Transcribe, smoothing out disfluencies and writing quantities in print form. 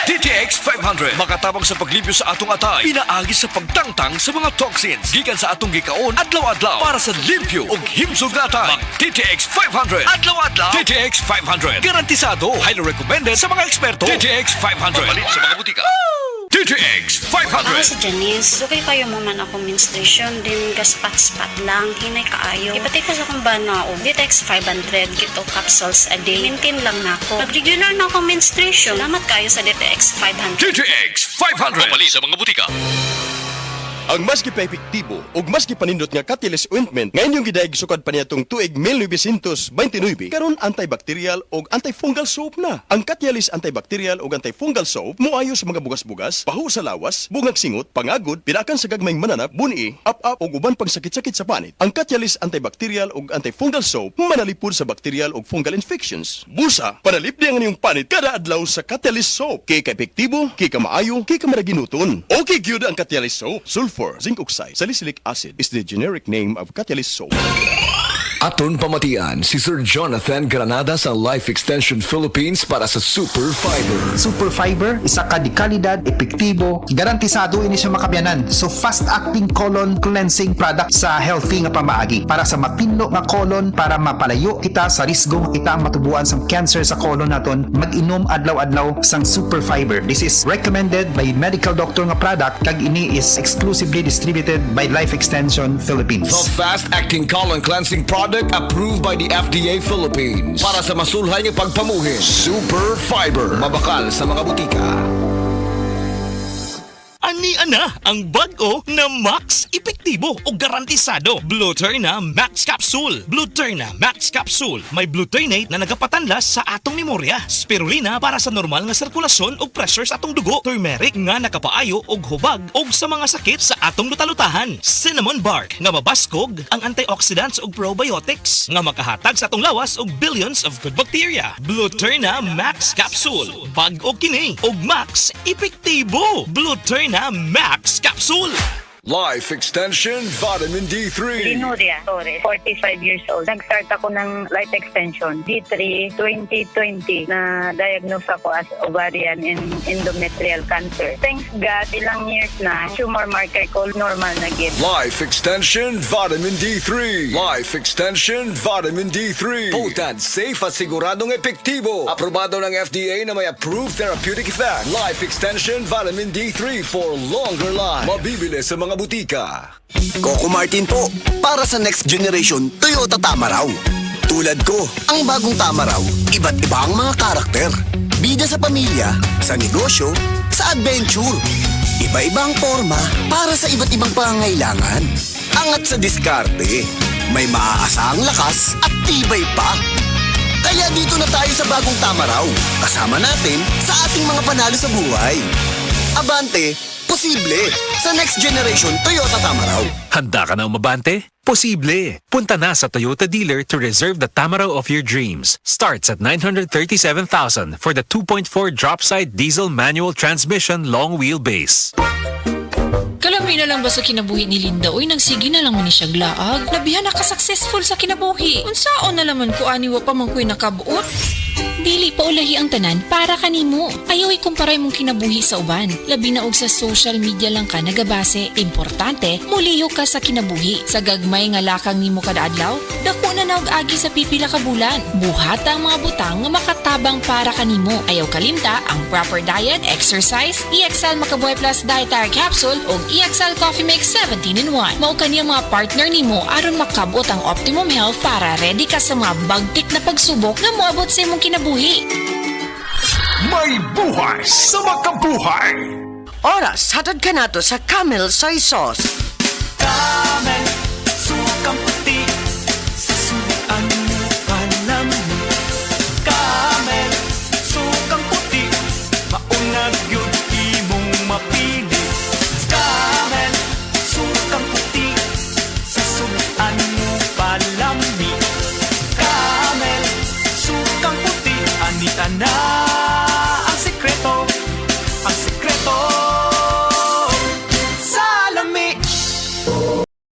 DTX 500 makatabang sa paglibyo sa atong atay, pinaagi sa pagtangtang sa mga toxins gikan sa atong gikaon adlaw-adlaw para sa limpyo ug himsog na atay. DTX 500 adlaw-adlaw. DTX 500 garantisado, highly recommended sa mga eksperto. DTX 500 palit sa mga butika. DTX 500. Sa Janice, okay kayo mo man ako menstruation, din gaspat-spat lang, hinay kaayo. Ipatay ko sa kong bana o DTX 500, gito capsules a day. Maintain lang na ako. Pag-regular na ako menstruation, salamat kayo sa DTX 500. DTX 500 palit sa mga butika. Ang mas gipa-epektibo ug mas gipanindot nga Catalyst ointment ngayon yung gidayeg sukad pa niyatong tuig 1929 karon antibacterial ug antifungal soap na. Ang Catalyst antibacterial ug antifungal soap moayo sa mga bugas-bugas, pahu sa lawas, bungag singot, pangagod, pinakan sa gagmayng mananap, buni, up-up ug uban pang sakit-sakit sa panit. Ang Catalyst antibacterial ug antifungal soap manalipod sa bacterial ug fungal infections. Busa, panalipdi ang inyong panit kada adlaw sa Catalyst soap. Kay ka-epektibo, kay ka maayo, kay ka maraginuton. Okay gyud ang Catalyst soap. Sulfur, zinc oxide, salicylic acid is the generic name of Catalyst soap. Aton pamatian si Sir Jonathan Granada sa Life Extension Philippines para sa Super Fiber. Super Fiber, isa ka di kalidad, epektibo, garantisado ini siya makabiyanan. So fast-acting colon cleansing product sa healthy nga pamaagi para sa mapinlo nga colon para mapalayo kita sa risgong kita matubuan sa cancer sa colon naton. Mag-inom adlaw-adlaw sang Super Fiber. This is recommended by medical doctor nga product kag ini is exclusively distributed by Life Extension Philippines. The fast-acting colon cleansing product approved by the FDA Philippines para sa masulhay ng pagpamuhin. Super Fiber, mabakal sa mga butika. Ani-ana ang bago na Max Epektibo o garantisado Bluturna Max Capsule. Bluturna Max Capsule may blutinate na nagapatanlas sa atong memorya, spirulina para sa normal nga sirkulasyon o pressure sa atong dugo, turmeric nga nakapaayo og hubag og sa mga sakit sa atong lutalutahan, cinnamon bark nga mabaskog ang antioxidants ug probiotics nga makahatag sa atong lawas og billions of good bacteria. Bluturna Max Capsule, bag-o kini og Max Epektibo. Bluturna Max Capsule. Life Extension Vitamin D3. Linuria Torres, 45 years old. Nag-start ako ng life extension, D3, 2020, na diagnose ako as ovarian and endometrial cancer. Thanks God, ilang years na, tumor marker ko normal na gid. Life Extension Vitamin D3. Life Extension Vitamin D3. Potent, safe at siguradong epektibo. Aprobado ng FDA na may approved therapeutic effect. Life Extension Vitamin D3 for longer life. Mabibili sa mga butika. Coco Martin po, para sa next generation Toyota Tamaraw. Tulad ko, ang bagong Tamaraw, iba't iba ang mga karakter. Bida sa pamilya, sa negosyo, sa adventure. Iba-ibang forma para sa iba't ibang pangangailangan. Angat sa diskarte, may maaasahang lakas at tibay pa. Kaya dito na tayo sa bagong Tamaraw. Kasama natin sa ating mga panalo sa buhay. Abante, posible sa next generation Toyota Tamaraw. Handa ka na umabante? Posible! Punta na sa Toyota dealer to reserve the Tamaraw of your dreams. Starts at 937,000 for the 2.4 drop-side diesel manual transmission long wheelbase. Kalami na lang ba sa kinabuhi ni Linda? Uy, nagsige na lang man ni siya glaag. Labihan na ka-successful sa kinabuhi. Unsaon na laman ko aniwa pa man ko'y nakabuot? Dili pa ulahi ang tanan para kanimo. Ayaw ikumparay mong kinabuhi sa uban. Labi na og sa social media lang ka nagabase. Importante, muliyo ka sa kinabuhi. Sa gagmay nga lakang nimo kada adlaw, dako na naog agi sa pipila ka bulan. Buhat ang mga butang nga makatabang para kanimo. Ayaw kalimta ang proper diet, exercise, EXL Makabuhay Plus Dietary Capsule ug EXL Coffee Mix 17-in-1. Mao kaniya mga partner nimo aron makabot ang optimum health para ready ka sa mga bagtik na pagsubok nga moabot sa imong kinabuhi. May buhay sa makabuhay. Oras, hatod ka na to sa Camel Soy Sauce.